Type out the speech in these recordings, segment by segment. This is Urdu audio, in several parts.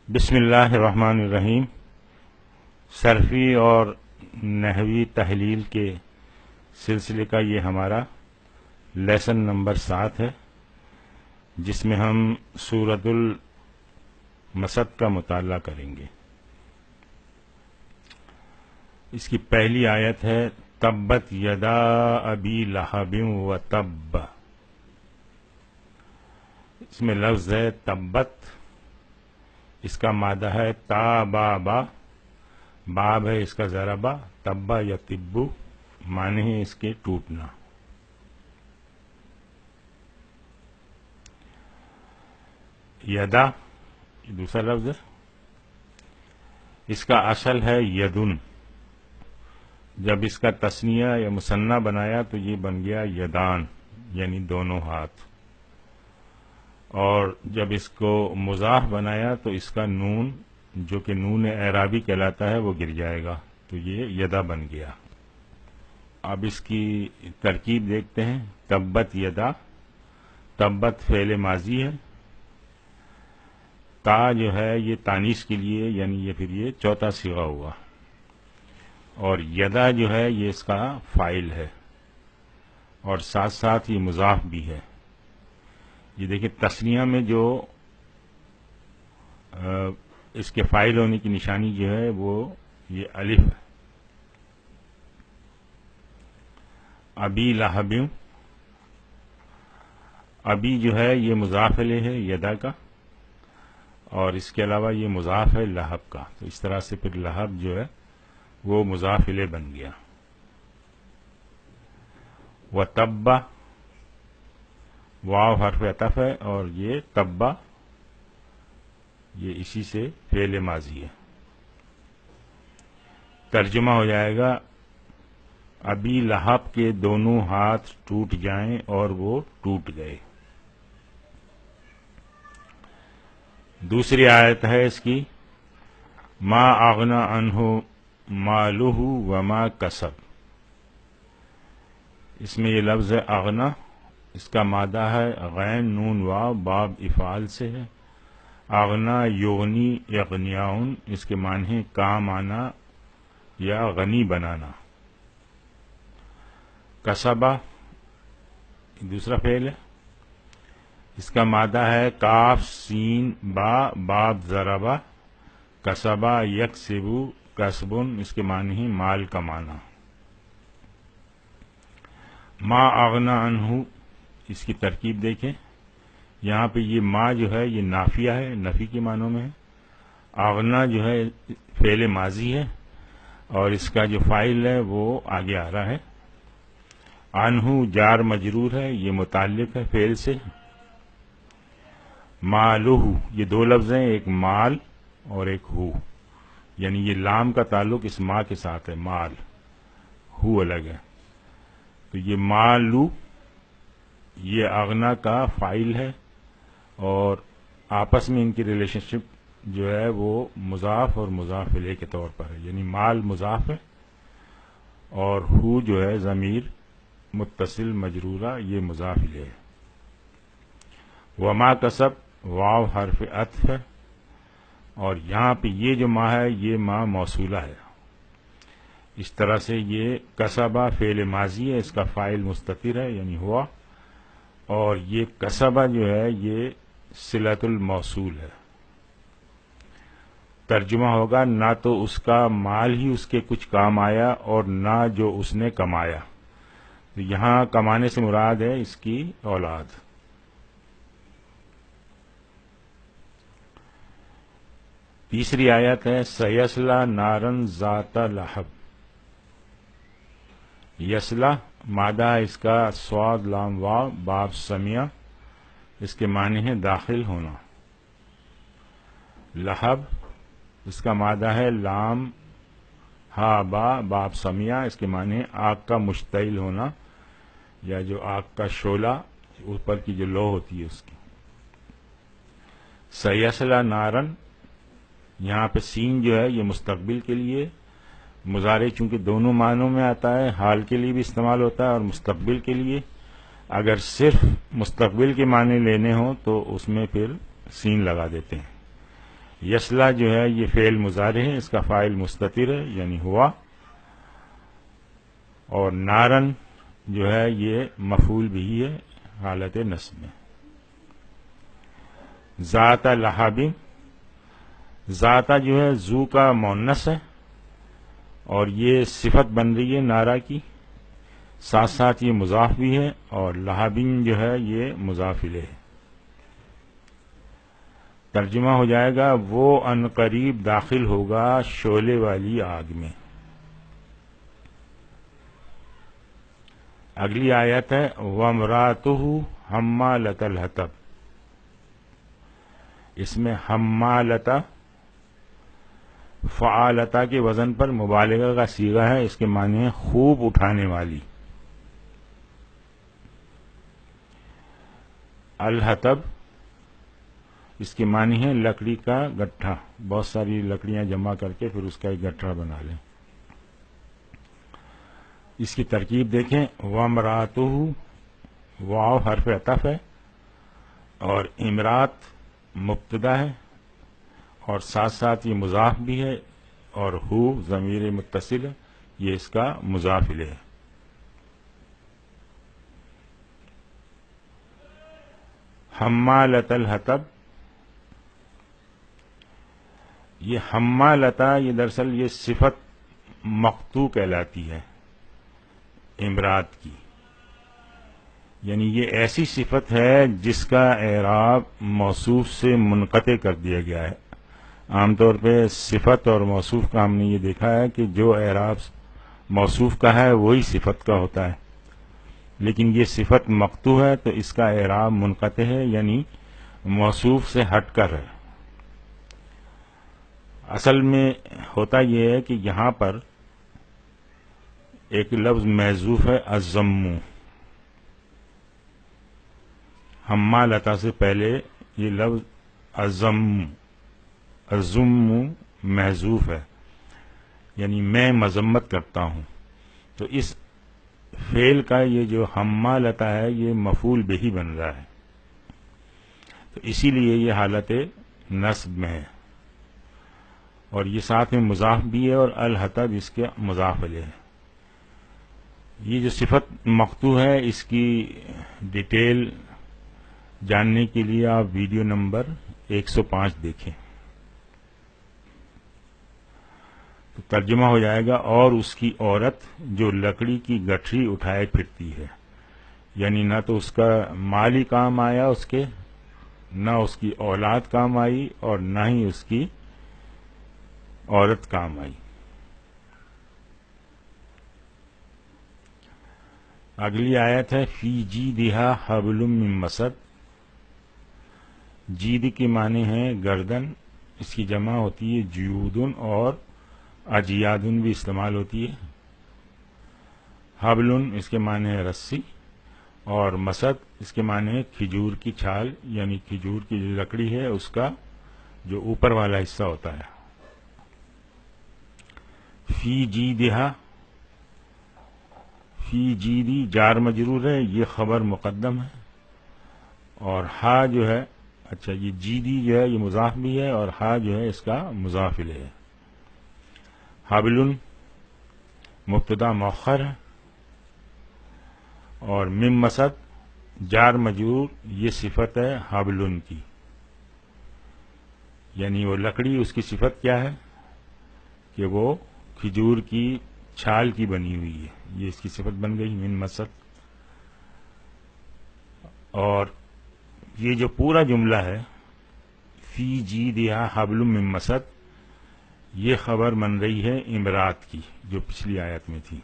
بسم اللہ الرحمن الرحیم۔ صرفی اور نحوی تحلیل کے سلسلے کا یہ ہمارا لیسن نمبر 7 ہے، جس میں ہم سورۃ المسد کا مطالعہ کریں گے۔ اس کی پہلی آیت ہے تبت یدا ابی لہب و تب۔ اس میں لفظ ہے تبت، اس کا مادہ ہے تا با با، باب ہے اس کا ضربہ، تبا یا تبو معنی ہے اس کے ٹوٹنا۔ یدا یہ دوسرا لفظ ہے، اس کا اصل ہے یدن، جب اس کا تثنیہ یا مثنیٰ بنایا تو یہ بن گیا یدان، یعنی دونوں ہاتھ، اور جب اس کو مضاف بنایا تو اس کا نون جو کہ نون اعرابی کہلاتا ہے وہ گر جائے گا، تو یہ یدا بن گیا۔ اب اس کی ترکیب دیکھتے ہیں۔ تبت یدا، تبت فعل ماضی ہے، تا جو ہے یہ تانیث کے لیے، یعنی یہ پھر یہ چوتھا صیغہ ہوا، اور یدا جو ہے یہ اس کا فاعل ہے، اور ساتھ ساتھ یہ مضاف بھی ہے۔ یہ دیکھیں تثنیہ میں جو اس کے فاعل ہونے کی نشانی جو ہے وہ یہ الف ہے۔ ابی لہب، ابی جو ہے یہ مضاف الیہ ہے یدا کا، اور اس کے علاوہ یہ مضاف ہے لہب کا، تو اس طرح سے پھر لہب جو ہے وہ مضاف الیہ بن گیا۔ وتبا، واو حرف عطف ہے، اور یہ تبا یہ اسی سے فعل ماضی ہے۔ ترجمہ ہو جائے گا ابی لہب کے دونوں ہاتھ ٹوٹ جائیں، اور وہ ٹوٹ گئے۔ دوسری آیت ہے اس کی ما اغنی عنہ مالہ وما کسب۔ اس میں یہ لفظ ہے اغنا، اس کا مادہ ہے غین نون واو باب افعال سے ہے۔ اغنا یغنی یغنیاؤن، اس کے معنی ہے کام آنا یا غنی بنانا۔ کسبہ دوسرا فعل ہے، اس کا مادہ ہے کاف سین با باب ضربہ، کسبہ یکسبو کسبن، اس کے معنی ہے مال کمانا۔ ما اغنا عنہ، اس کی ترکیب دیکھیں، یہاں پہ یہ ما جو ہے یہ نافیہ ہے، نفی کے معنوں میں ہے۔ اغنا جو ہے فعل ماضی ہے، اور اس کا جو فاعل ہے وہ آگے آ رہا ہے۔ عنہ جار مجرور ہے، یہ متعلق ہے فعل سے۔ مالہ یہ دو لفظ ہیں، ایک مال اور ایک ہو، یعنی یہ لام کا تعلق اس ما کے ساتھ ہے، مال، ہو الگ ہے۔ تو یہ مالو یہ اغنا کا فاعل ہے، اور آپس میں ان کی ریلیشن شپ جو ہے وہ مضاف اور مضاف الیہ کے طور پر ہے، یعنی مال مضاف ہے اور ہو جو ہے ضمیر متصل مجرورہ یہ مضاف الیہ ہے۔ وما کسب واو حرف عطف ہے، اور یہاں پہ یہ جو ما ہے یہ ما موصولہ ہے۔ اس طرح سے یہ کسبہ فعل ماضی ہے، اس کا فاعل مستتر ہے یعنی ہوا، اور یہ کسبہ جو ہے یہ صلۃ الموصول ہے۔ ترجمہ ہوگا نہ تو اس کا مال ہی اس کے کچھ کام آیا، اور نہ جو اس نے کمایا۔ تو یہاں کمانے سے مراد ہے اس کی اولاد۔ تیسری آیت ہے سیصلی نارن ذات لہب۔ یصلی مادہ ہے اس کا صاد لام واو باب سمیہ، اس کے معنی ہے داخل ہونا۔ لہب اس کا مادہ ہے لام ہا با باب سمیہ، اس کے معنی ہے آگ کا مشتعل ہونا، یا جو آگ کا شعلہ اوپر کی جو لو ہوتی ہے اس کی۔ سیصلی نارن، یہاں پہ سین جو ہے یہ مستقبل کے لیے، مضارع چونکہ دونوں معنوں میں آتا ہے، حال کے لیے بھی استعمال ہوتا ہے اور مستقبل کے لیے۔ اگر صرف مستقبل کے معنی لینے ہوں تو اس میں پھر سین لگا دیتے ہیں، یسلا جو ہے یہ فعل مضارع ہے، اس کا فاعل مستتر ہے یعنی ہوا، اور نارن جو ہے یہ مفعول بھی ہے حالت نصب میں. ذات لہب، ذاتہ جو ہے زو کا مؤنث ہے اور یہ صفت بن رہی ہے نارا کی، ساتھ ساتھ یہ مضاف بھی ہے، اور لہبن جو ہے یہ مضاف الیہ ہے. ترجمہ ہو جائے گا وہ ان قریب داخل ہوگا شعلے والی آگ میں. اگلی آیت ہے وَامْرَأَتُهُ حَمَّالَةَ الْحَطَبِ. اس میں حمالتا فعالتا کے وزن پر مبالغہ کا صیغہ ہے، اس کے معنی ہے خوب اٹھانے والی. الحطب اس کے معنی ہے لکڑی کا گٹھا، بہت ساری لکڑیاں جمع کر کے پھر اس کا ایک گٹھا بنا لیں. اس کی ترکیب دیکھیں، وَامْرَأَتُهُ واو حرف عطف ہے اور امرات مبتدا ہے اور ساتھ ساتھ یہ مضاف بھی ہے، اور ہو ضمیر متصل ہے، یہ اس کا مضاف الیہ ہے. حمالۃ الحطب، یہ حمالتا یہ دراصل یہ صفت مقطوع کہلاتی ہے امرات کی، یعنی یہ ایسی صفت ہے جس کا اعراب موصوف سے منقطع کر دیا گیا ہے. عام طور پہ صفت اور موصوف کا ہم نے یہ دیکھا ہے کہ جو اعراب موصوف کا ہے وہی صفت کا ہوتا ہے، لیکن یہ صفت مقطوع ہے تو اس کا اعراب منقطع ہے، یعنی موصوف سے ہٹ کر ہے. اصل میں ہوتا یہ ہے کہ یہاں پر ایک لفظ محذوف ہے الضم، حمالتا سے پہلے یہ لفظ الضم محذوف ہے، یعنی میں مذمت کرتا ہوں. تو اس فعل کا یہ جو حمالتا ہے یہ مفعول بہ بن رہا ہے، تو اسی لیے یہ حالت نصب میں ہے، اور یہ ساتھ میں مضاف بھی ہے، اور الحطب اس کے مضاف الیہ ہے. یہ جو صفت مقطوع ہے اس کی ڈیٹیل جاننے کے لیے آپ ویڈیو نمبر 105 دیکھیں. تو ترجمہ ہو جائے گا اور اس کی عورت جو لکڑی کی گٹھری اٹھائے پھرتی ہے، یعنی نہ تو اس کا مال ہی کام آیا اس کے، نہ اس کی اولاد کام آئی، اور نہ ہی اس کی عورت کام آئی. اگلی آیت ہے فی جیدہا حبل من مسد. جید کی معنی ہے گردن، اس کی جمع ہوتی ہے جیودن، اور اجیادن بھی استعمال ہوتی ہے. حبل اس کے معنی ہے رسی، اور مسد اس کے معنی ہے کھجور کی چھال، یعنی کھجور کی جو لکڑی ہے اس کا جو اوپر والا حصہ ہوتا ہے. فی جیدہا، فی جیدی جار مجرور ہے، یہ خبر مقدم ہے، اور ہا جو ہے، اچھا یہ جیدی جو ہے یہ مضاف بھی ہے، اور ہا جو ہے اس کا مضاف الیہ ہے. حبل مبتدا مؤخر ہے، اور من مسد جار مجرور یہ صفت ہے حبل کی، یعنی وہ لکڑی اس کی صفت کیا ہے کہ وہ کھجور کی چھال کی بنی ہوئی ہے، یہ اس کی صفت بن گئی من مسد. اور یہ جو پورا جملہ ہے فی جیدہا حبل من مسد، یہ خبر بن رہی ہے امرات کی جو پچھلی آیت میں تھی.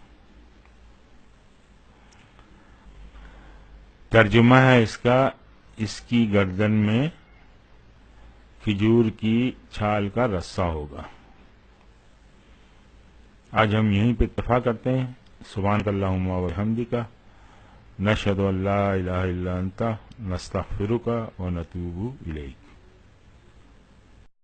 ترجمہ ہے اس کا، اس کی گردن میں کھجور کی چھال کا رسہ ہوگا. آج ہم یہیں پہ اتفاق کرتے ہیں. سبحانک اللہم و بحمدک، نشہد ان لا الہ الا انت، نستغفرک و نتوب الیک.